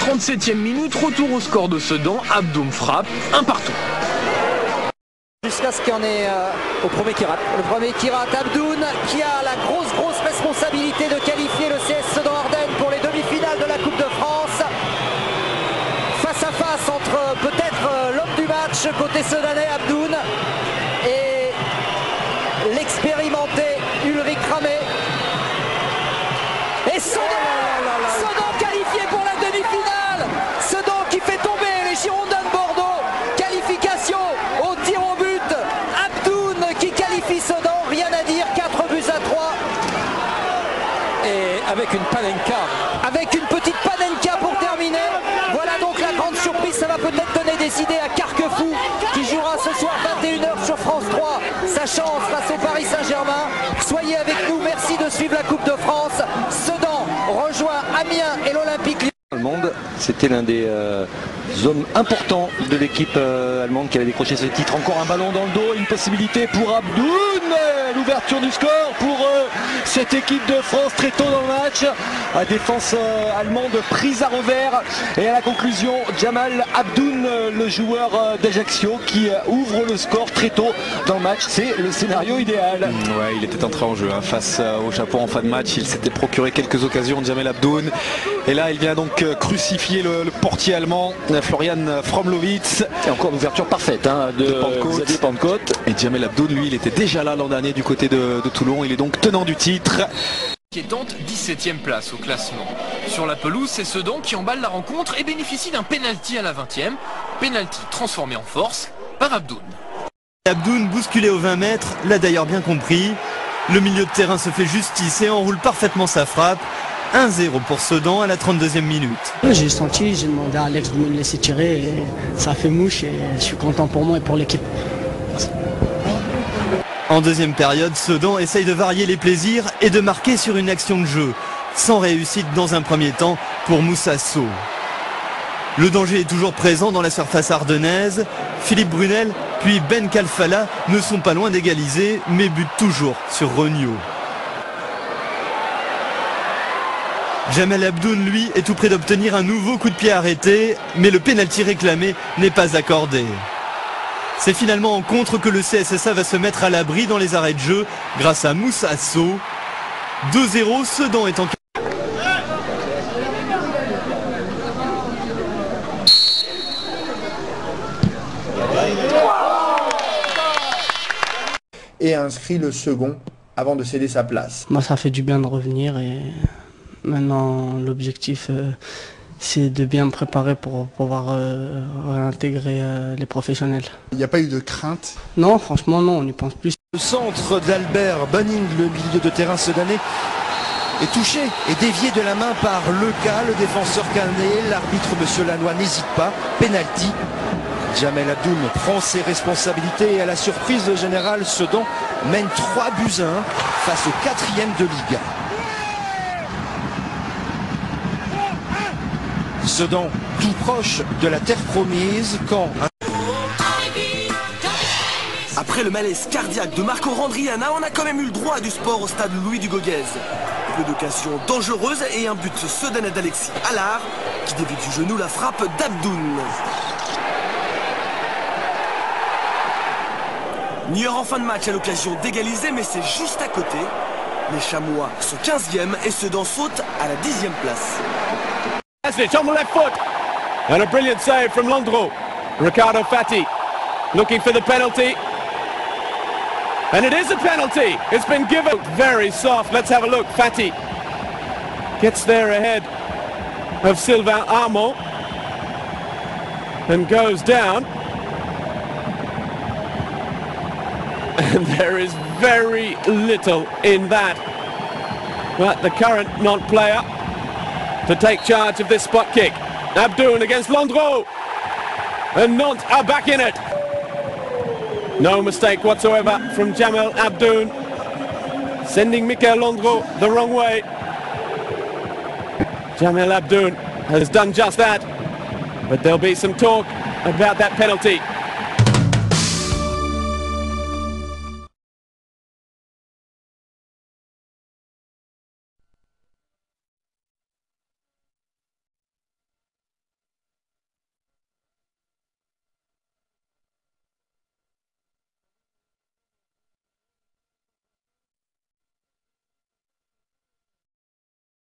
37e minute, retour au score de Sedan, Abdoun frappe, un partout. Jusqu'à ce qu'il y en ait au premier qui rate. Le premier qui rate, Abdoun, qui a la grosse responsabilité de qualifier le CS Sedan Ardennes pour les demi-finales de la Coupe de France. Face à face entre peut-être l'homme du match côté sedanais, Abdoun, et l'expérimenté Ulrich Ramé. Et Sedan qualifié pour la demi-finale. Sedan qui fait tomber les Girondins de Bordeaux. Qualification au tir au but. Abdoun qui qualifie Sedan, rien à dire, 4 buts à 3. Et avec une panenka. Avec une petite panenka pour terminer. Voilà donc la grande surprise, ça va peut-être donner des idées à Carquefou qui jouera ce soir 21h sur France 3. Sa chance face au Paris Saint-Germain. Soyez avec nous, merci de suivre la Coupe de France. Sedan rejoint Amiens et l'Olympique Lyonnais. Allemande, c'était l'un des hommes importants de l'équipe allemande qui avait décroché ce titre. Encore un ballon dans le dos, une possibilité pour Abdoun, l'ouverture du score pour cette équipe de France très tôt dans le match. La défense allemande prise à revers et à la conclusion Jamal Abdoun, le joueur d'Ajaccio qui ouvre le score très tôt dans le match. C'est le scénario idéal. Ouais, il était entré en jeu face au Japon en fin de match. Il s'était procuré quelques occasions, Jamal Abdoun, et là il vient donc crucifier le portier allemand Florian Fromlowitz. Et encore une ouverture parfaite de Xavier Pentecôte. Et Jamal Abdoun, lui, il était déjà là l'an dernier du côté de Toulon. Il est donc tenant du titre. Qui tente 17e place au classement. Sur la pelouse, c'est Sedan qui emballe la rencontre et bénéficie d'un penalty à la 20e. Penalty transformé en force par Abdoun. Abdoun, bousculé aux 20 mètres, l'a d'ailleurs bien compris. Le milieu de terrain se fait justice et enroule parfaitement sa frappe. 1-0 pour Sedan à la 32e minute. J'ai senti, j'ai demandé à Alex de me laisser tirer et ça a fait mouche et je suis content pour moi et pour l'équipe. En deuxième période, Sedan essaye de varier les plaisirs et de marquer sur une action de jeu, sans réussite dans un premier temps pour Moussa Sow. Le danger est toujours présent dans la surface ardennaise. Philippe Brunel puis Ben Kalfala ne sont pas loin d'égaliser, mais butent toujours sur Regnault. Jamal Abdoun, lui, est tout près d'obtenir un nouveau coup de pied arrêté, mais le pénalty réclamé n'est pas accordé. C'est finalement en contre que le CSSA va se mettre à l'abri dans les arrêts de jeu grâce à Moussa Sow. 2-0, Sedan est en... Et inscrit le second avant de céder sa place. Moi, ça fait du bien de revenir et maintenant l'objectif c'est de bien me préparer pour pouvoir réintégrer les professionnels. Il n'y a pas eu de crainte? Non, franchement non, on y pense plus. Le centre d'Albert Banning, le milieu de terrain sedanais, est touché et dévié de la main par Leca, le défenseur canet. L'arbitre, monsieur Lannoy, n'hésite pas. Penalty. Jamal Abdoun prend ses responsabilités et à la surprise générale, Sedan mène 3 buts à 1 face au 4e de Ligue 1. Sedan tout proche de la terre promise quand... Après le malaise cardiaque de Marco Randriana, on a quand même eu le droit à du sport au stade Louis Dugoguez. Peu d'occasions dangereuses et un but sedanais d'Alexis Allard qui dévie du genou la frappe d'Abdoun. Niort en fin de match à l'occasion d'égaliser, mais c'est juste à côté. Les Chamois sont 15e et Sedan saute à la 10e place. It's on the left foot and a brilliant save from Landreau. Ricardo Fati looking for the penalty, and it is a penalty. It's been given very soft. Let's have a look. Fati gets there ahead of Sylvain Armand and goes down, and there is very little in that, but the current non-player to take charge of this spot kick. Abdoun against Landreau, and Nantes are back in it. No mistake whatsoever from Jamal Abdoun, sending Michael Landreau the wrong way. Jamal Abdoun has done just that, but there'll be some talk about that penalty.